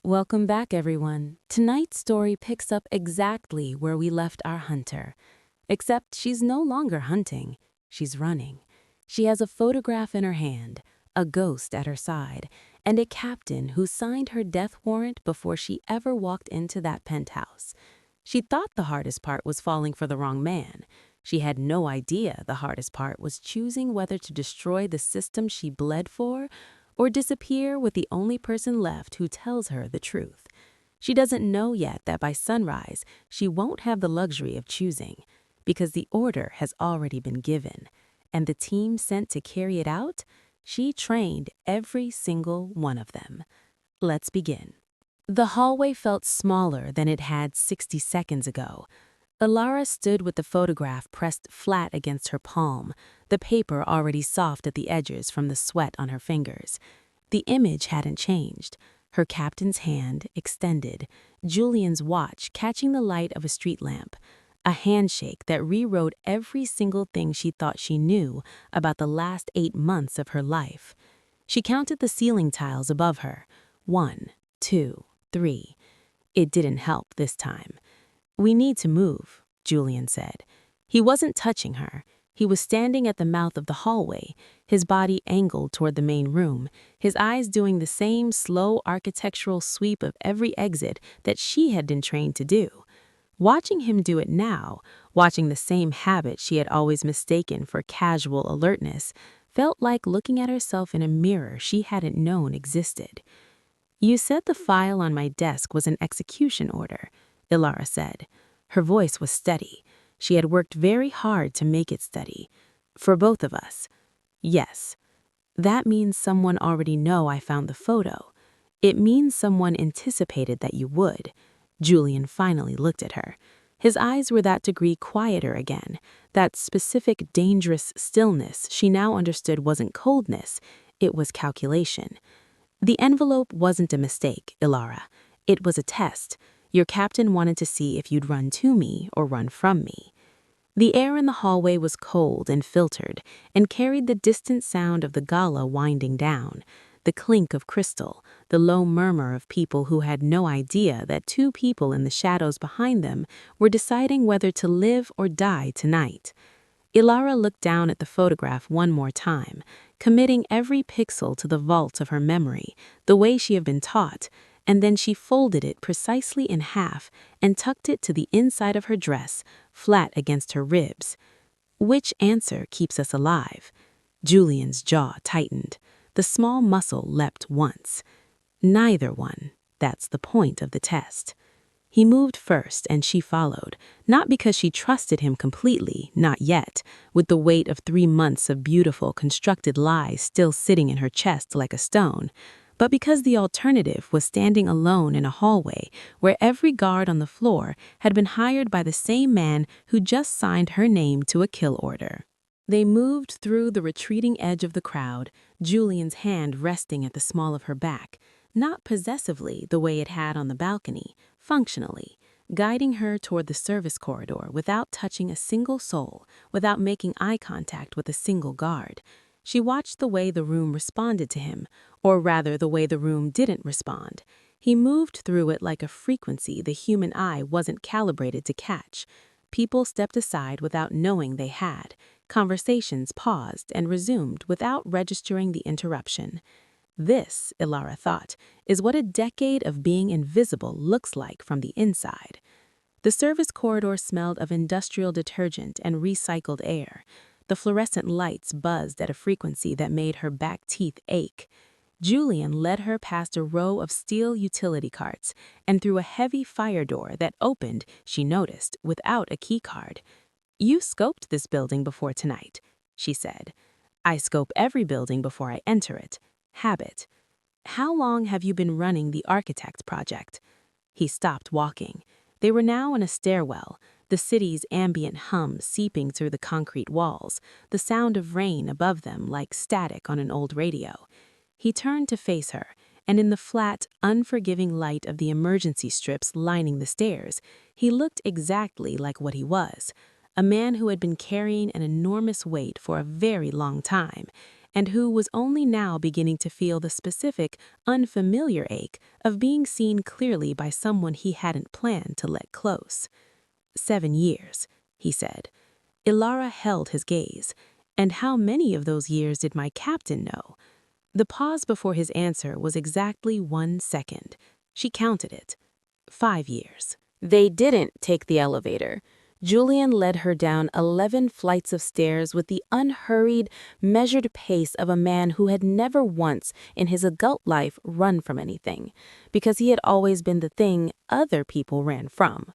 Welcome back, everyone. Tonight's story picks up exactly where we left our hunter. Except she's no longer hunting, she's running. She has a photograph in her hand, a ghost at her side, and a captain who signed her death warrant before she ever walked into that penthouse. She thought the hardest part was falling for the wrong man. She had no idea the hardest part was choosing whether to destroy the system she bled for or disappear with the only person left who tells her the truth. She doesn't know yet that by sunrise, she won't have the luxury of choosing, because the order has already been given, and the team sent to carry it out, she trained every single one of them. Let's begin. The hallway felt smaller than it had 60 seconds ago. Elara stood with the photograph pressed flat against her palm, the paper already soft at the edges from the sweat on her fingers. The image hadn't changed. Her captain's hand extended, Julian's watch catching the light of a street lamp, a handshake that rewrote every single thing she thought she knew about the last 8 months of her life. She counted the ceiling tiles above her. 1, 2, 3. It didn't help this time. "We need to move," Julian said. He wasn't touching her. He was standing at the mouth of the hallway, his body angled toward the main room, his eyes doing the same slow architectural sweep of every exit that she had been trained to do. Watching him do it now, watching the same habit she had always mistaken for casual alertness, felt like looking at herself in a mirror she hadn't known existed. "You said the file on my desk was an execution order," Elara said. Her voice was steady. She had worked very hard to make it steady. "For both of us." "Yes." "That means someone already know I found the photo. It means someone anticipated that you would." Julian finally looked at her. His eyes were that degree quieter again, that specific dangerous stillness she now understood wasn't coldness, it was calculation. "The envelope wasn't a mistake, Elara. It was a test. Your captain wanted to see if you'd run to me or run from me." The air in the hallway was cold and filtered and carried the distant sound of the gala winding down, the clink of crystal, the low murmur of people who had no idea that 2 people in the shadows behind them were deciding whether to live or die tonight. Elara looked down at the photograph one more time, committing every pixel to the vault of her memory, the way she had been taught, and then she folded it precisely in half and tucked it to the inside of her dress, flat against her ribs. "Which answer keeps us alive?" Julian's jaw tightened. The small muscle leapt once. "Neither one. That's the point of the test." He moved first and she followed, not because she trusted him completely, not yet, with the weight of 3 months of beautiful, constructed lies still sitting in her chest like a stone, but because the alternative was standing alone in a hallway where every guard on the floor had been hired by the same man who just signed her name to a kill order. They moved through the retreating edge of the crowd, Julian's hand resting at the small of her back, not possessively the way it had on the balcony, functionally, guiding her toward the service corridor without touching a single soul, without making eye contact with a single guard. She watched the way the room responded to him, or rather the way the room didn't respond. He moved through it like a frequency the human eye wasn't calibrated to catch. People stepped aside without knowing they had. Conversations paused and resumed without registering the interruption. This, Elara thought, is what a decade of being invisible looks like from the inside. The service corridor smelled of industrial detergent and recycled air. The fluorescent lights buzzed at a frequency that made her back teeth ache. Julian led her past a row of steel utility carts and through a heavy fire door that opened, she noticed, without a key card. "You scoped this building before tonight," she said. "I scope every building before I enter it. Habit. How long have you been running the architect project?" He stopped walking. They were now in a stairwell, the city's ambient hum seeping through the concrete walls, the sound of rain above them like static on an old radio. He turned to face her, and in the flat, unforgiving light of the emergency strips lining the stairs, he looked exactly like what he was, a man who had been carrying an enormous weight for a very long time, and who was only now beginning to feel the specific, unfamiliar ache of being seen clearly by someone he hadn't planned to let close. 7 years, he said. Elara held his gaze. And how many of those years did my captain know? The pause before his answer was exactly 1 second. She counted it. 5 years. They didn't take the elevator. Julian led her down 11 flights of stairs with the unhurried, measured pace of a man who had never once in his adult life run from anything, because he had always been the thing other people ran from.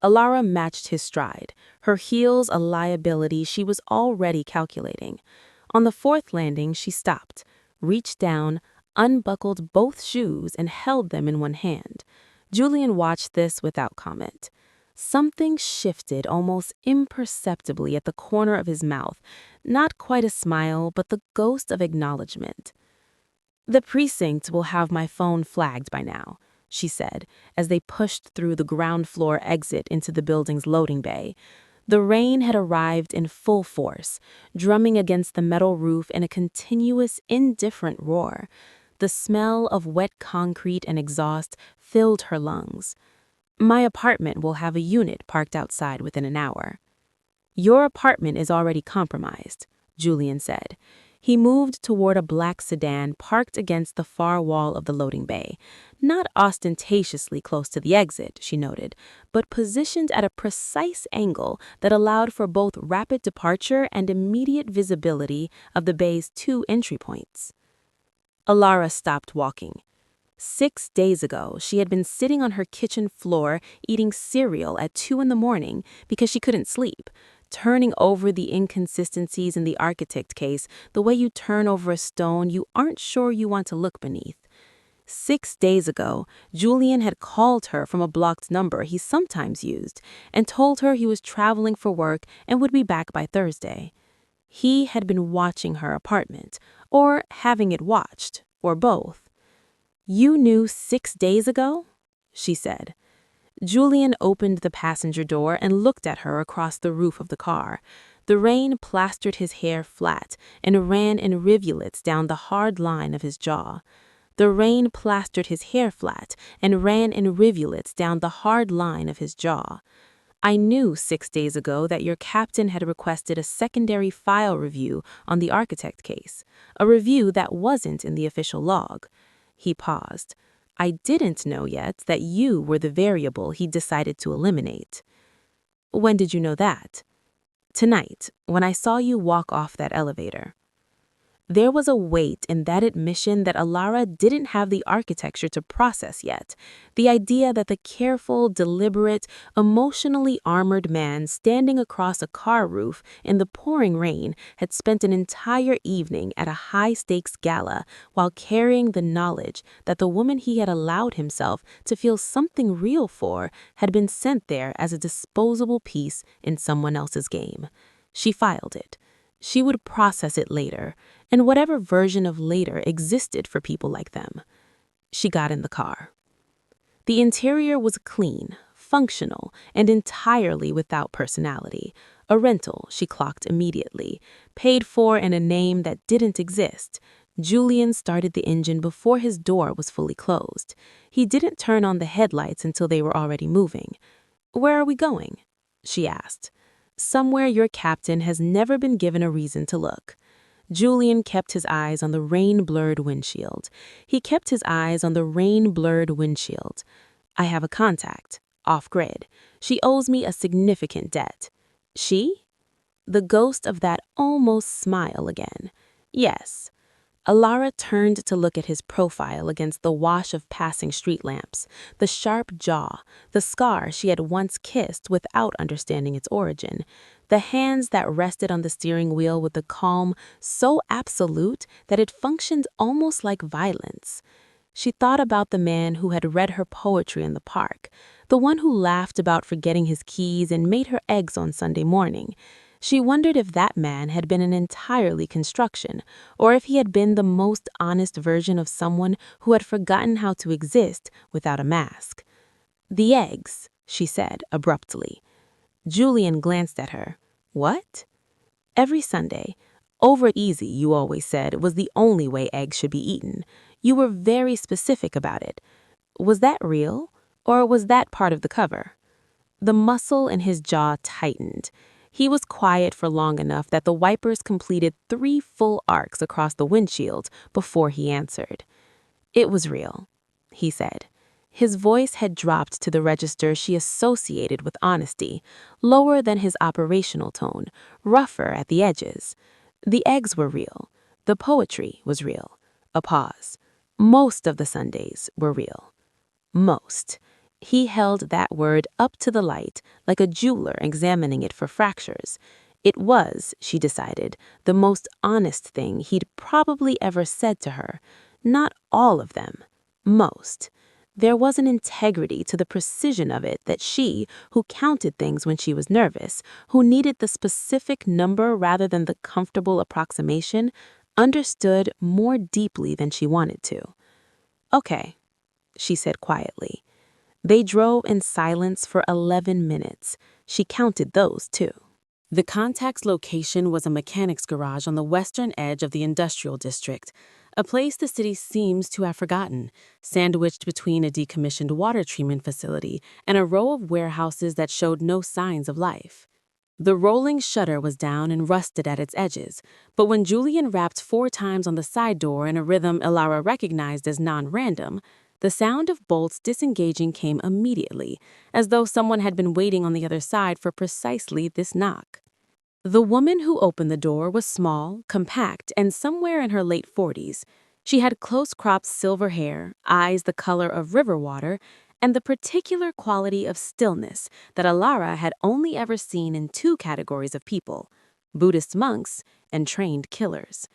Elara matched his stride, her heels a liability she was already calculating. On the 4th landing, she stopped, reached down, unbuckled both shoes, and held them in one hand. Julian watched this without comment. Something shifted almost imperceptibly at the corner of his mouth, not quite a smile, but the ghost of acknowledgement. "The precinct will have my phone flagged by now," she said, as they pushed through the ground floor exit into the building's loading bay. The rain had arrived in full force, drumming against the metal roof in a continuous, indifferent roar. The smell of wet concrete and exhaust filled her lungs. "My apartment will have a unit parked outside within an hour." "Your apartment is already compromised," Julian said. He moved toward a black sedan parked against the far wall of the loading bay. Not ostentatiously close to the exit, she noted, but positioned at a precise angle that allowed for both rapid departure and immediate visibility of the bay's 2 entry points. Elara stopped walking. 6 days ago, she had been sitting on her kitchen floor eating cereal at 2 in the morning because she couldn't sleep, turning over the inconsistencies in the architect case the way you turn over a stone you aren't sure you want to look beneath. 6 days ago, Julian had called her from a blocked number he sometimes used and told her he was traveling for work and would be back by Thursday. He had been watching her apartment, or having it watched, or both. "You knew 6 days ago?" she said. Julian opened the passenger door and looked at her across the roof of the car. The rain plastered his hair flat and ran in rivulets down the hard line of his jaw. The rain plastered his hair flat and ran in rivulets down the hard line of his jaw. "I knew 6 days ago that your captain had requested a secondary file review on the architect case, a review that wasn't in the official log." He paused. "I didn't know yet that you were the variable he decided to eliminate." "When did you know that?" "Tonight, when I saw you walk off that elevator." There was a weight in that admission that Elara didn't have the architecture to process yet. The idea that the careful, deliberate, emotionally armored man standing across a car roof in the pouring rain had spent an entire evening at a high-stakes gala while carrying the knowledge that the woman he had allowed himself to feel something real for had been sent there as a disposable piece in someone else's game. She filed it. She would process it later, and whatever version of later existed for people like them. She got in the car. The interior was clean, functional, and entirely without personality. A rental, she clocked immediately, paid for in a name that didn't exist. Julian started the engine before his door was fully closed. He didn't turn on the headlights until they were already moving. "Where are we going?" she asked. "Somewhere your captain has never been given a reason to look." Julian kept his eyes on the rain-blurred windshield. He kept his eyes on the rain-blurred windshield. "I have a contact, off-grid. She owes me a significant debt." "She?" The ghost of that almost smile again. "Yes." Elara turned to look at his profile against the wash of passing street lamps, the sharp jaw, the scar she had once kissed without understanding its origin, the hands that rested on the steering wheel with the calm so absolute that it functioned almost like violence. She thought about the man who had read her poetry in the park, the one who laughed about forgetting his keys and made her eggs on Sunday morning. She wondered if that man had been an entirely construction, or if he had been the most honest version of someone who had forgotten how to exist without a mask. "The eggs," she said abruptly. Julian glanced at her. "What?" "Every Sunday. Over easy, you always said, was the only way eggs should be eaten. You were very specific about it. Was that real, or was that part of the cover? The muscle in his jaw tightened. He was quiet for long enough that the wipers completed 3 full arcs across the windshield before he answered. It was real, he said. His voice had dropped to the register she associated with honesty, lower than his operational tone, rougher at the edges. The eggs were real. The poetry was real. A pause. Most of the Sundays were real. Most. He held that word up to the light, like a jeweler examining it for fractures. It was, she decided, the most honest thing he'd probably ever said to her. Not all of them. Most. There was an integrity to the precision of it that she, who counted things when she was nervous, who needed the specific number rather than the comfortable approximation, understood more deeply than she wanted to. Okay, she said quietly. They drove in silence for 11 minutes. She counted those, too. The contact's location was a mechanics garage on the western edge of the industrial district, a place the city seems to have forgotten, sandwiched between a decommissioned water treatment facility and a row of warehouses that showed no signs of life. The rolling shutter was down and rusted at its edges, but when Julian rapped 4 times on the side door in a rhythm Elara recognized as non-random, the sound of bolts disengaging came immediately, as though someone had been waiting on the other side for precisely this knock. The woman who opened the door was small, compact, and somewhere in her late 40s. She had close-cropped silver hair, eyes the color of river water, and the particular quality of stillness that Elara had only ever seen in 2 categories of people: Buddhist monks and trained killers.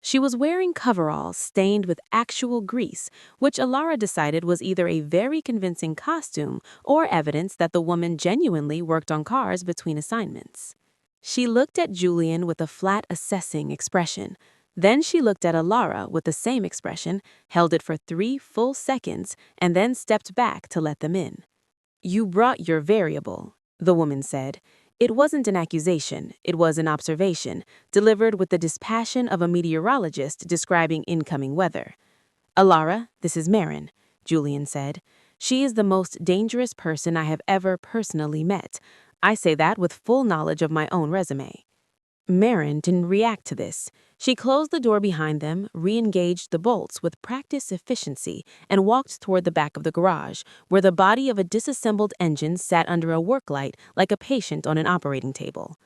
She was wearing coveralls stained with actual grease, which Elara decided was either a very convincing costume or evidence that the woman genuinely worked on cars between assignments. She looked at Julian with a flat, assessing expression. Then she looked at Elara with the same expression, held it for 3 full seconds, and then stepped back to let them in. "You brought your variable," the woman said. It wasn't an accusation, it was an observation, delivered with the dispassion of a meteorologist describing incoming weather. "Elara, this is Maren," Julian said. "She is the most dangerous person I have ever personally met. I say that with full knowledge of my own resume." Maren didn't react to this. She closed the door behind them, re-engaged the bolts with practiced efficiency, and walked toward the back of the garage, where the body of a disassembled engine sat under a work light like a patient on an operating table.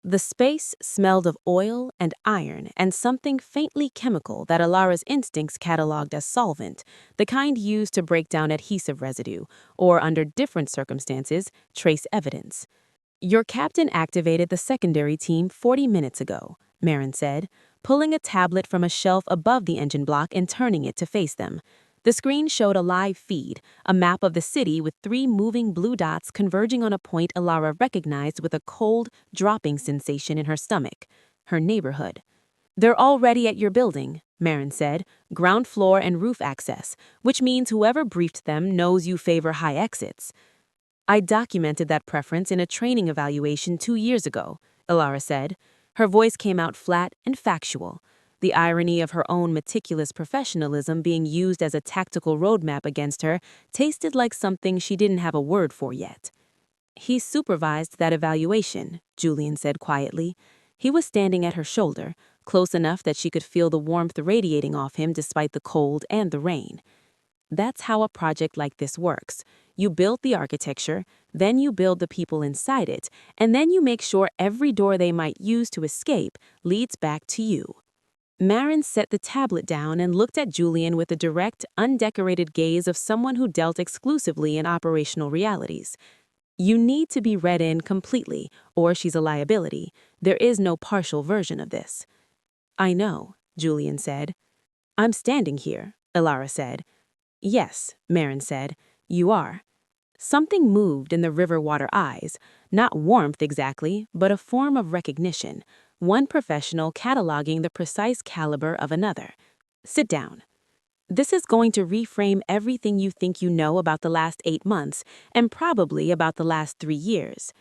The space smelled of oil and iron and something faintly chemical that Elara's instincts cataloged as solvent, the kind used to break down adhesive residue, or under different circumstances, trace evidence. "Your captain activated the secondary team 40 minutes ago," Maren said, pulling a tablet from a shelf above the engine block and turning it to face them. The screen showed a live feed, a map of the city with 3 moving blue dots converging on a point Elara recognized with a cold, dropping sensation in her stomach: her neighborhood. "They're already at your building," Maren said, "ground floor and roof access, which means whoever briefed them knows you favor high exits." "I documented that preference in a training evaluation 2 years ago," Elara said. Her voice came out flat and factual, the irony of her own meticulous professionalism being used as a tactical roadmap against her tasted like something she didn't have a word for yet. "He supervised that evaluation," Julian said quietly. He was standing at her shoulder, close enough that she could feel the warmth radiating off him despite the cold and the rain. "That's how a project like this works. You build the architecture, then you build the people inside it, and then you make sure every door they might use to escape leads back to you." Maren set the tablet down and looked at Julian with the direct, undecorated gaze of someone who dealt exclusively in operational realities. "You need to be read in completely, or she's a liability. There is no partial version of this." "I know," Julian said. "I'm standing here," Elara said. "Yes," Maren said, "you are." Something moved in the river water eyes, not warmth exactly, but a form of recognition, one professional cataloging the precise caliber of another. "Sit down. This is going to reframe everything you think you know about the last 8 months, and probably about the last 3 years."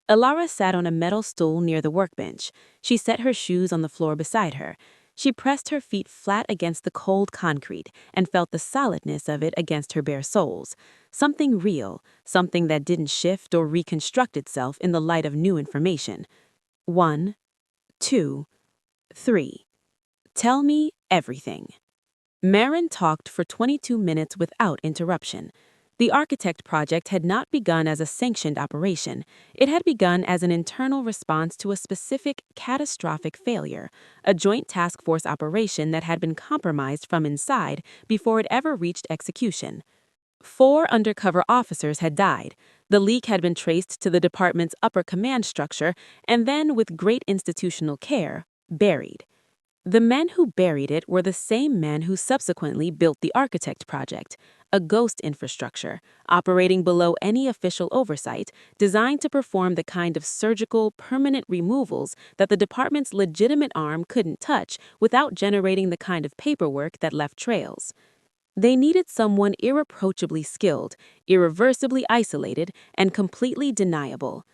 Elara sat on a metal stool near the workbench. She set her shoes on the floor beside her. She pressed her feet flat against the cold concrete and felt the solidness of it against her bare soles. Something real, something that didn't shift or reconstruct itself in the light of new information. 1, 2, 3. Tell me everything. Maren talked for 22 minutes without interruption. The architect project had not begun as a sanctioned operation. It had begun as an internal response to a specific catastrophic failure, a joint task force operation that had been compromised from inside before it ever reached execution. 4 undercover officers had died. The leak had been traced to the department's upper command structure and then, with great institutional care, buried. The men who buried it were the same men who subsequently built the architect project, a ghost infrastructure, operating below any official oversight, designed to perform the kind of surgical, permanent removals that the department's legitimate arm couldn't touch without generating the kind of paperwork that left trails. They needed someone irreproachably skilled, irreversibly isolated, and completely deniable.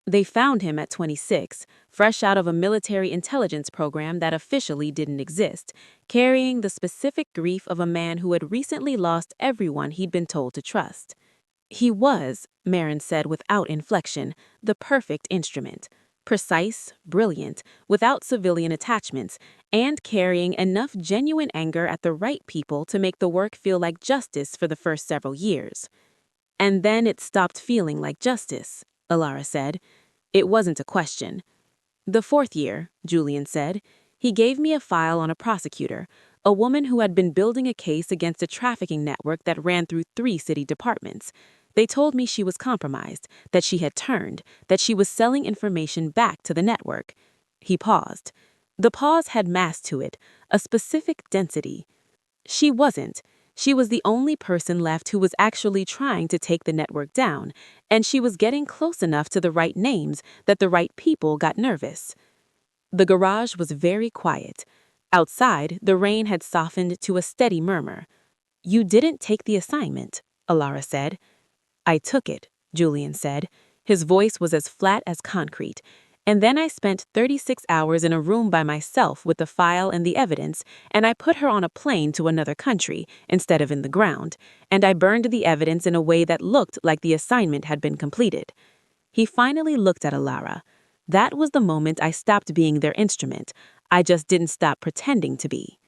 They found him at 26, fresh out of a military intelligence program that officially didn't exist, carrying the specific grief of a man who had recently lost everyone he'd been told to trust. He was, Maren said without inflection, the perfect instrument. Precise, brilliant, without civilian attachments, and carrying enough genuine anger at the right people to make the work feel like justice for the first several years. And then it stopped feeling like justice, Elara said. It wasn't a question. The 4th year, Julian said, he gave me a file on a prosecutor, a woman who had been building a case against a trafficking network that ran through 3 city departments. They told me she was compromised, that she had turned, that she was selling information back to the network. He paused. The pause had mass to it, a specific density. She wasn't. She was the only person left who was actually trying to take the network down, and she was getting close enough to the right names that the right people got nervous. The garage was very quiet. Outside, the rain had softened to a steady murmur. "You didn't take the assignment," Elara said. "I took it," Julian said. His voice was as flat as concrete. "And then I spent 36 hours in a room by myself with the file and the evidence, and I put her on a plane to another country instead of in the ground, and I burned the evidence in a way that looked like the assignment had been completed." He finally looked at Elara. "That was the moment I stopped being their instrument. I just didn't stop pretending to be."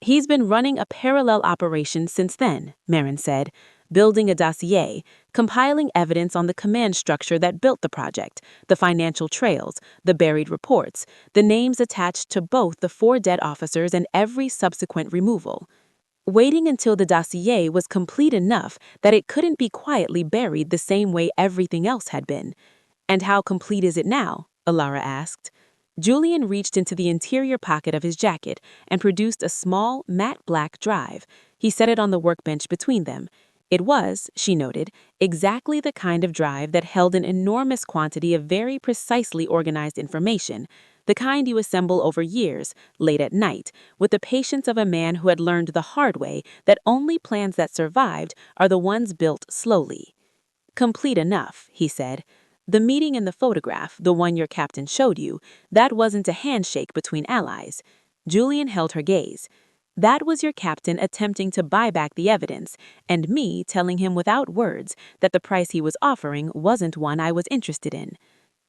"He's been running a parallel operation since then," Maren said, "building a dossier, compiling evidence on the command structure that built the project, the financial trails, the buried reports, the names attached to both the 4 dead officers and every subsequent removal. Waiting until the dossier was complete enough that it couldn't be quietly buried the same way everything else had been." "And how complete is it now?" Elara asked. Julian reached into the interior pocket of his jacket and produced a small, matte black drive. He set it on the workbench between them. It was, she noted, exactly the kind of drive that held an enormous quantity of very precisely organized information, the kind you assemble over years, late at night, with the patience of a man who had learned the hard way that only plans that survived are the ones built slowly. "Complete enough," he said. "The meeting in the photograph, the one your captain showed you, that wasn't a handshake between allies." Julian held her gaze. "That was your captain attempting to buy back the evidence, and me telling him without words that the price he was offering wasn't one I was interested in."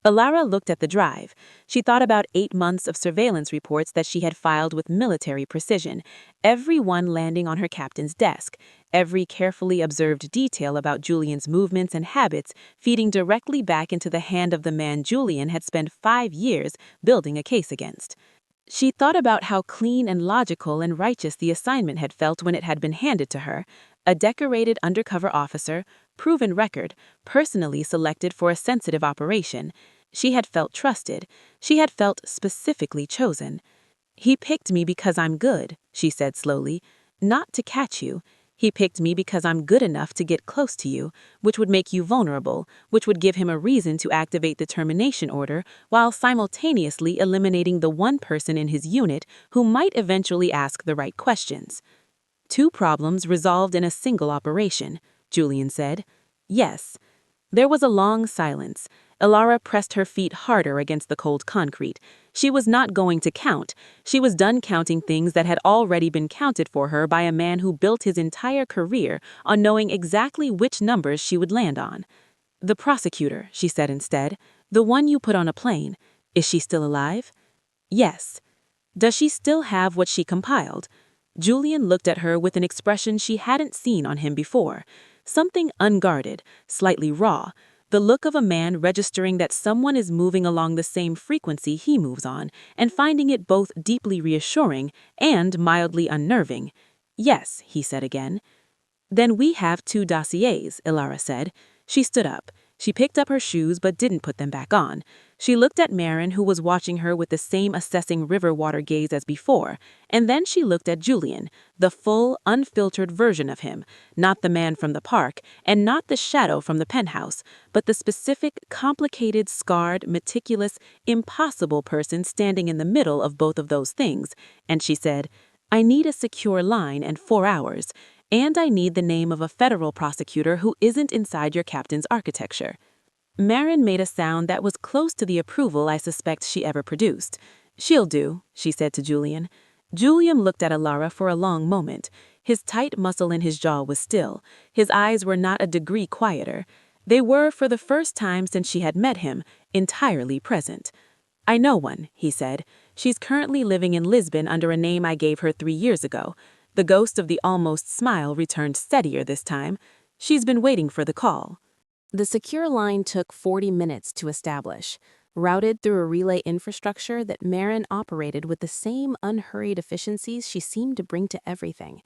Elara looked at the drive. She thought about 8 months of surveillance reports that she had filed with military precision, every one landing on her captain's desk, every carefully observed detail about Julian's movements and habits feeding directly back into the hand of the man Julian had spent 5 years building a case against. She thought about how clean and logical and righteous the assignment had felt when it had been handed to her, a decorated undercover officer, proven record, personally selected for a sensitive operation. She had felt trusted. She had felt specifically chosen. "He picked me because I'm good," she said slowly, "not to catch you. He picked me because I'm good enough to get close to you, which would make you vulnerable, which would give him a reason to activate the termination order while simultaneously eliminating the one person in his unit who might eventually ask the right questions." "2 problems resolved in a single operation," Julian said. "Yes." There was a long silence. Elara pressed her feet harder against the cold concrete. She was not going to count. She was done counting things that had already been counted for her by a man who built his entire career on knowing exactly which numbers she would land on. "The prosecutor," she said instead. "The one you put on a plane. Is she still alive?" "Yes." "Does she still have what she compiled?" Julian looked at her with an expression she hadn't seen on him before. Something unguarded, slightly raw. The look of a man registering that someone is moving along the same frequency he moves on, and finding it both deeply reassuring and mildly unnerving. "Yes," he said again. "Then we have 2 dossiers," Elara said. She stood up. She picked up her shoes but didn't put them back on. She looked at Maren, who was watching her with the same assessing river water gaze as before, and then she looked at Julian, the full, unfiltered version of him, not the man from the park, and not the shadow from the penthouse, but the specific, complicated, scarred, meticulous, impossible person standing in the middle of both of those things, and she said, "I need a secure line and 4 hours. And I need the name of a federal prosecutor who isn't inside your captain's architecture." Maren made a sound that was close to the approval I suspect she ever produced. "She'll do," she said to Julian. Julian looked at Elara for a long moment. His tight muscle in his jaw was still. His eyes were not a degree quieter. They were, for the first time since she had met him, entirely present. "I know one," he said. "She's currently living in Lisbon under a name I gave her 3 years ago." The ghost of the almost smile returned steadier this time. "She's been waiting for the call." The secure line took 40 minutes to establish, routed through a relay infrastructure that Maren operated with the same unhurried efficiencies she seemed to bring to everything.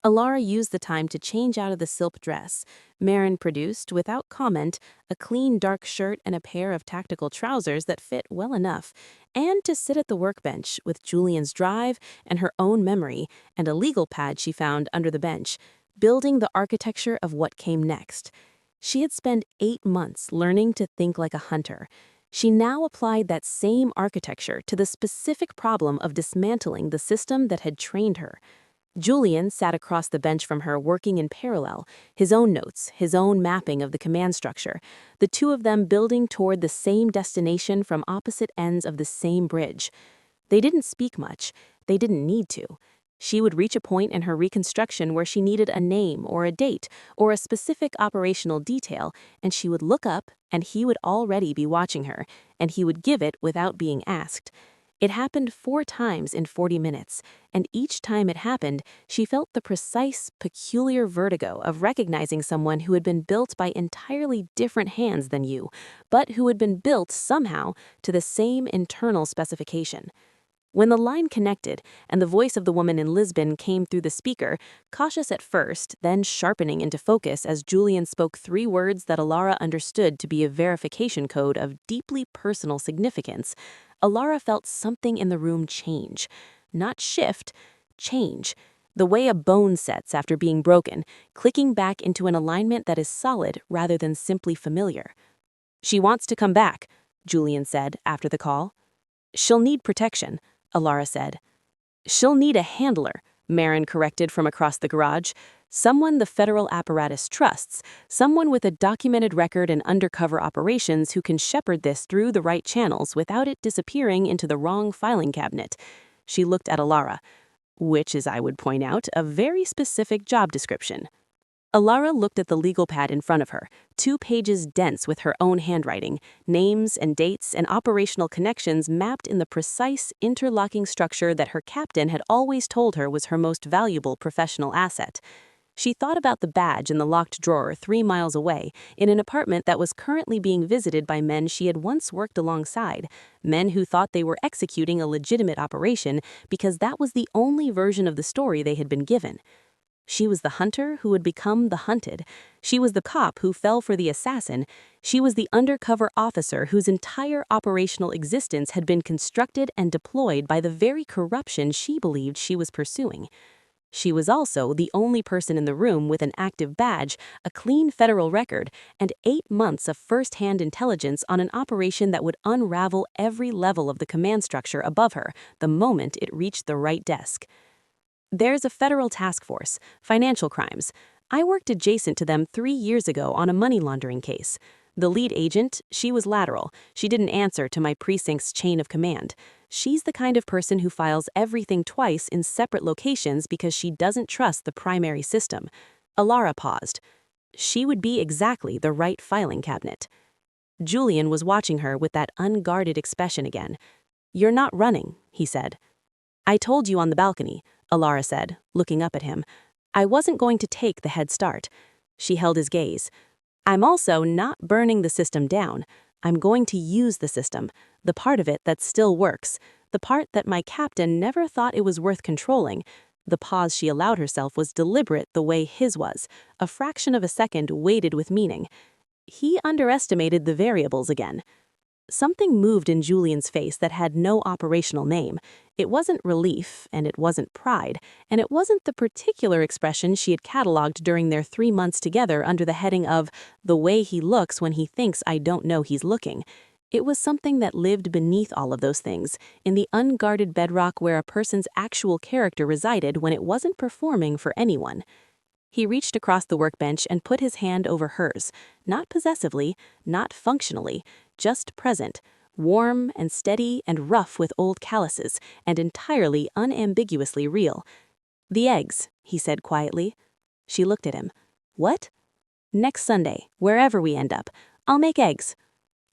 Elara used the time to change out of the silk dress. Maren produced, without comment, a clean dark shirt and a pair of tactical trousers that fit well enough, and to sit at the workbench with Julian's drive and her own memory and a legal pad she found under the bench, building the architecture of what came next. She had spent 8 months learning to think like a hunter. She now applied that same architecture to the specific problem of dismantling the system that had trained her. Julian sat across the bench from her, working in parallel, his own notes, his own mapping of the command structure, the two of them building toward the same destination from opposite ends of the same bridge. They didn't speak much. They didn't need to. She would reach a point in her reconstruction where she needed a name or a date or a specific operational detail, and she would look up, and he would already be watching her, and he would give it without being asked. It happened 4 times in 40 minutes, and each time it happened, she felt the precise, peculiar vertigo of recognizing someone who had been built by entirely different hands than you, but who had been built somehow to the same internal specification. When the line connected and the voice of the woman in Lisbon came through the speaker, cautious at first, then sharpening into focus as Julian spoke 3 words that Elara understood to be a verification code of deeply personal significance, Elara felt something in the room change. Not shift, change. The way a bone sets after being broken, clicking back into an alignment that is solid rather than simply familiar. "She wants to come back," Julian said after the call. "She'll need protection," Elara said. "She'll need a handler," Maren corrected from across the garage. "Someone the federal apparatus trusts, someone with a documented record in undercover operations who can shepherd this through the right channels without it disappearing into the wrong filing cabinet." She looked at Elara, which is, I would point out, a very specific job description. Elara looked at the legal pad in front of her, 2 pages dense with her own handwriting, names and dates and operational connections mapped in the precise, interlocking structure that her captain had always told her was her most valuable professional asset. She thought about the badge in the locked drawer 3 miles away, in an apartment that was currently being visited by men she had once worked alongside, men who thought they were executing a legitimate operation because that was the only version of the story they had been given. She was the hunter who would become the hunted. She was the cop who fell for the assassin. She was the undercover officer whose entire operational existence had been constructed and deployed by the very corruption she believed she was pursuing. She was also the only person in the room with an active badge, a clean federal record, and 8 months of first-hand intelligence on an operation that would unravel every level of the command structure above her the moment it reached the right desk. "There's a federal task force, financial crimes. I worked adjacent to them 3 years ago on a money laundering case. The lead agent, she was lateral. She didn't answer to my precinct's chain of command. She's the kind of person who files everything twice in separate locations because she doesn't trust the primary system. Elara paused. She would be exactly the right filing cabinet. Julian was watching her with that unguarded expression again. "You're not running," he said. "I told you on the balcony," Elara said, looking up at him. "I wasn't going to take the head start." She held his gaze. "I'm also not burning the system down. I'm going to use the system, the part of it that still works, the part that my captain never thought it was worth controlling." The pause she allowed herself was deliberate the way his was, a fraction of a second weighted with meaning. He underestimated the variables again. Something moved in Julian's face that had no operational name. It wasn't relief, and it wasn't pride, and it wasn't the particular expression she had cataloged during their 3 months together under the heading of "the way he looks when he thinks I don't know he's looking." It was something that lived beneath all of those things, in the unguarded bedrock where a person's actual character resided when it wasn't performing for anyone. He reached across the workbench and put his hand over hers, not possessively, not functionally, just present, warm and steady and rough with old calluses, and entirely unambiguously real. "The eggs," he said quietly. She looked at him. "What?" "Next Sunday, wherever we end up, I'll make eggs."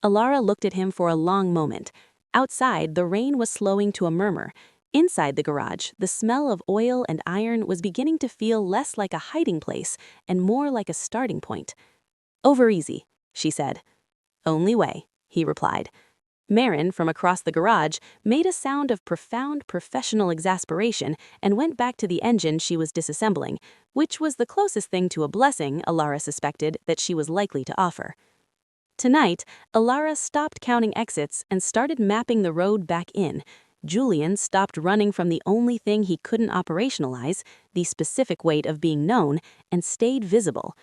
Elara looked at him for a long moment. Outside, the rain was slowing to a murmur. Inside the garage, the smell of oil and iron was beginning to feel less like a hiding place and more like a starting point. "Over easy," she said. "Only way," he replied. Maren, from across the garage, made a sound of profound professional exasperation and went back to the engine she was disassembling, which was the closest thing to a blessing, Elara suspected, that she was likely to offer. Tonight, Elara stopped counting exits and started mapping the road back in. Julian stopped running from the only thing he couldn't operationalize, the specific weight of being known, and stayed visible.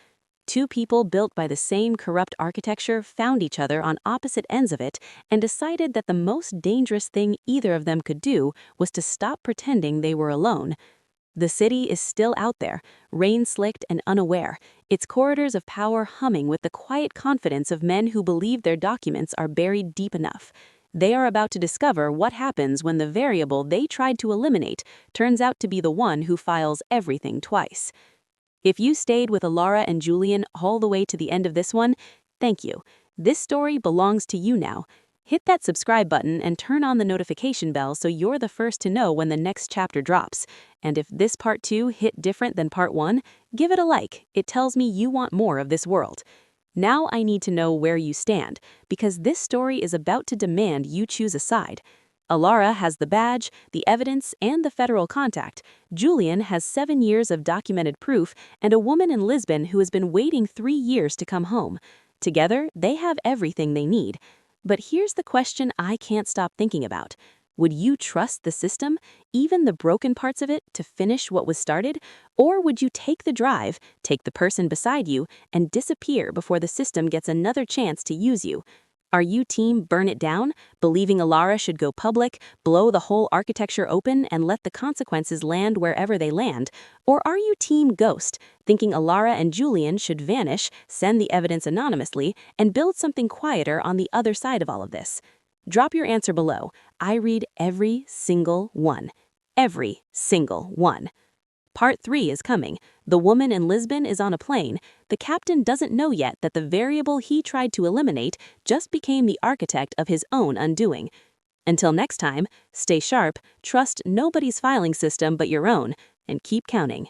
Two people built by the same corrupt architecture found each other on opposite ends of it and decided that the most dangerous thing either of them could do was to stop pretending they were alone. The city is still out there, rain-slicked and unaware, its corridors of power humming with the quiet confidence of men who believe their documents are buried deep enough. They are about to discover what happens when the variable they tried to eliminate turns out to be the one who files everything twice. If you stayed with Elara and Julian all the way to the end of this one, thank you. This story belongs to you now. Hit that subscribe button and turn on the notification bell so you're the first to know when the next chapter drops. And if this part 2 hit different than part 1, give it a like. It tells me you want more of this world. Now I need to know where you stand, because this story is about to demand you choose a side. Elara has the badge, the evidence, and the federal contact. Julian has 7 years of documented proof and a woman in Lisbon who has been waiting 3 years to come home. Together, they have everything they need. But here's the question I can't stop thinking about. Would you trust the system, even the broken parts of it, to finish what was started? Or would you take the drive, take the person beside you, and disappear before the system gets another chance to use you? Are you team burn it down, believing Elara should go public, blow the whole architecture open, and let the consequences land wherever they land? Or are you team ghost, thinking Elara and Julian should vanish, send the evidence anonymously, and build something quieter on the other side of all of this? Drop your answer below. I read every single one. Every single one. Part 3 is coming. The woman in Lisbon is on a plane. The captain doesn't know yet that the variable he tried to eliminate just became the architect of his own undoing. Until next time, stay sharp, trust nobody's filing system but your own, and keep counting.